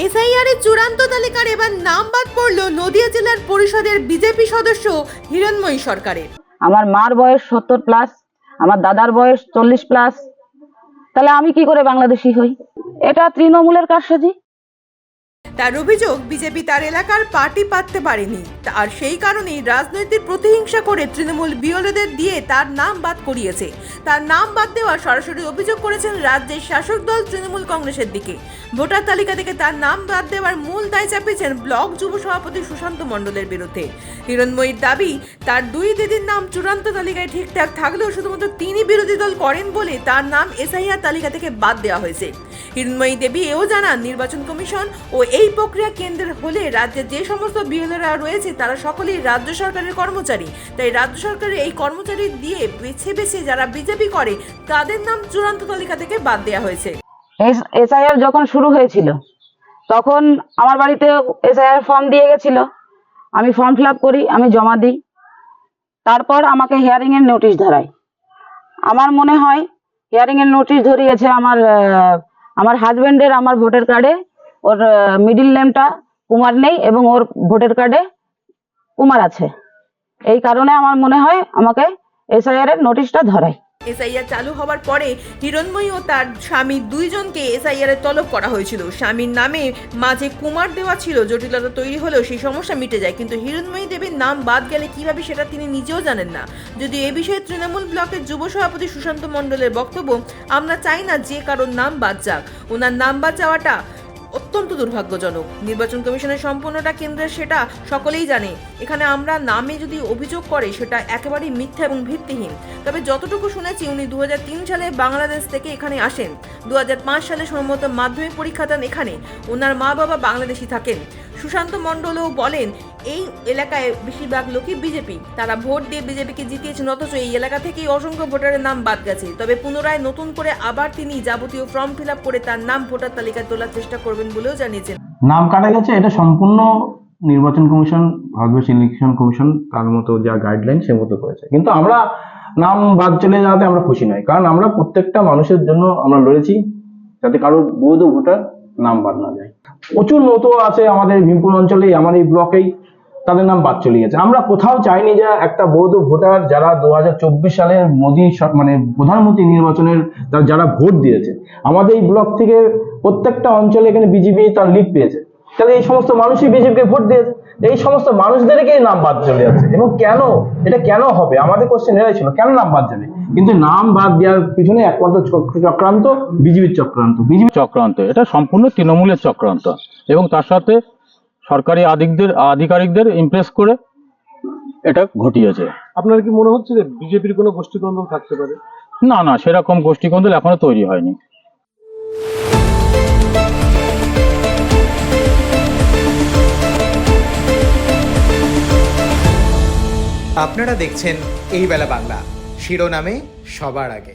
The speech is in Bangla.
এসআইআর এর চূড়ান্ত তালিকার এবার নাম বাদ পড়ল নদিয়া জেলার পরিষদের বিজেপি সদস্য হিরণময়ী সরকারের। আমার মার বয়স 70+, আমার দাদার বয়স 40+। তাহলে আমি কি করে বাংলাদেশি হই? এটা তৃণমূলের কারসাজি। তার অভিযোগ, বিজেপি তার এলাকার পার্টি পাততে পারেনি, আর সেই কারণেই রাজনৈতিক প্রতিহিংসা করে তৃণমূল বিএলওদের দিয়ে তার নাম বাদ করিয়েছে। তার নাম বাদ দেওয়া সরাসরি অভিযোগ করেছেন রাজ্যের শাসক দল তৃণমূল কংগ্রেসের দিকে। ভোটার তালিকা থেকে তার নাম বাদ দেওয়ার মূল দায় চাপিয়েছেন ব্লক যুব সভাপতি সুশান্ত মণ্ডলের বিরুদ্ধে। হিরণময়ীর দাবি, তার দুই দিদির নাম চূড়ান্ত তালিকায় ঠিকঠাক থাকলেও শুধুমাত্র তিনি বিরোধী দল করেন বলে তার নাম এসআইআর তালিকা থেকে বাদ দেওয়া হয়েছে। হিরণময়ী দেবী এও জানান, নির্বাচন কমিশন ও এই প্রক্রিয়া কেন্দ্রের হলে রাজ্যে যে সমস্ত বিএলওরা রয়েছে তারা সকলেই রাজ্য সরকারের কর্মচারী, তাই রাজ্য সরকারের এই কর্মচারী দিয়ে বেছে বেছে যারা বিজেপি করে তাদের নাম চূড়ান্ত তালিকা থেকে বাদ দেওয়া হয়েছে। এসআইআর যখন শুরু হয়েছিল তখন আমার বাড়িতে এসআইআর ফর্ম দিয়ে গেছিল, আমি ফর্ম ফিল আপ করি, আমি জমা দিই। তারপর আমাকে হিয়ারিং এর নোটিশ ধরায়। আমার মনে হয় হিয়ারিং এর নোটিশ ধরিয়েছে আমার হাজবেন্ডের আমার ভোটার কার্ডে ওর মিডিল নেমটা কুমার নেই এবং ওর ভোটার কার্ডে কুমার আছে। এই কারণে আমার মনে হয় আমাকে এসআইআর এর নোটিশটা ধরায়। এসআইআর চালু হওয়ার পরে হিরণময়ী ও তার স্বামী দুইজনকে এসআইআর এর তলব করা হয়েছিল। স্বামীর নামে মাঝে কুমার দেওয়া ছিল, জটিলতা তৈরি হলেও সেই সমস্যা মিটে যায়, কিন্তু হিরণময়ী দেবীর নাম বাদ গেলে কিভাবে সেটা তিনি নিজেও জানেন না। যদিও এ বিষয়ে তৃণমূল ব্লকের যুব সভাপতি সুশান্ত মণ্ডলের বক্তব্য, আমরা চাই না যে কারোর নাম বাদ যাক, ওনার নাম বাদ যাওয়াটা অত্যন্ত দুর্ভাগ্যজনক। নির্বাচন কমিশনের সম্পূর্ণটা কেন্দ্রের, সেটা সকলেই জানে। এখানে আমরা নামে যদি অভিযোগ করে সেটা একেবারেই মিথ্যা এবং ভিত্তিহীন। তবে যতটুকু শুনেছি, উনি 2003 সালে বাংলাদেশ থেকে এখানে আসেন, 2005 সালে সম্ভবত মাধ্যমিক পরীক্ষা দেন এখানে। ওনার মা বাবা বাংলাদেশি থাকেন। সুশান্ত মণ্ডলও বলেন, এই এলাকায় বেশিরভাগ লোকই বিজেপি, তারা ভোট দিয়ে বিজেপিকে জিতিয়েছেন, অথচ এই এলাকা থেকেই অসংখ্য ভোটারের নাম বাদ গেছে। তবে পুনরায় নতুন করে আবার তিনি যাবতীয় ফর্ম ফিল আপ করে তার নাম ভোটার তালিকায় তোলার চেষ্টা করবেন বলেও জানিয়েছেন। নাম কাটা গেছে, এটা সম্পূর্ণ নির্বাচন কমিশন, ভারতবর্ষ ইলেকশন কমিশন তার মতো যা গাইডলাইন সে মতো করেছে। কিন্তু আমরা নাম বাদ চলে যাওয়াতে আমরা খুশি নই, কারণ আমরা প্রত্যেকটা মানুষের জন্য আমরা লড়েছি যাতে কারোর বৈধ ভোটার নাম বাদ না যায়। প্রচুর মতো আছে আমাদের ভীমপুর অঞ্চলেই, আমার এই ব্লকেই তাদের নাম বাদ চলে গেছে। আমরা কোথাও চাইনি যে একটা বৈধ ভোটার যারা 2024 সালের মোদী মানে প্রধানমন্ত্রী নির্বাচনের যারা ভোট দিয়েছে, আমাদের এই ব্লক থেকে প্রত্যেকটা অঞ্চলে এখানে বিজেপি তার লিড পেয়েছে, তাহলে এই সমস্ত মানুষই বিজেপিকে ভোট দিয়েছে। এই সমস্ত মানুষদেরকে নাম বাদ চলে যাচ্ছে, এবং কেন, এটা কেন হবে? আমাদের কোশ্চেন এরাই ছিল, কেন নাম বাদ যাবে? কিন্তু নাম বাদ দেওয়ার পিছনে একমাত্র চক্রান্ত বিজেপির চক্রান্ত, এটা সম্পূর্ণ তৃণমূলের চক্রান্ত, এবং তার সাথে সরকারি আধিকারিকদের ইমপ্রেস করে এটা ঘটিয়েছে। আপনার কি মনে হচ্ছে যে বিজেপির কোনো গোষ্ঠীদ্বন্দ্ব থাকতে পারে? না, সেরকম গোষ্ঠীদ্বন্দ্ব এখনো তৈরি হয়নি। আপনারা দেখছেন এই বেলা বাংলা, শিরোনামে সবার আগে।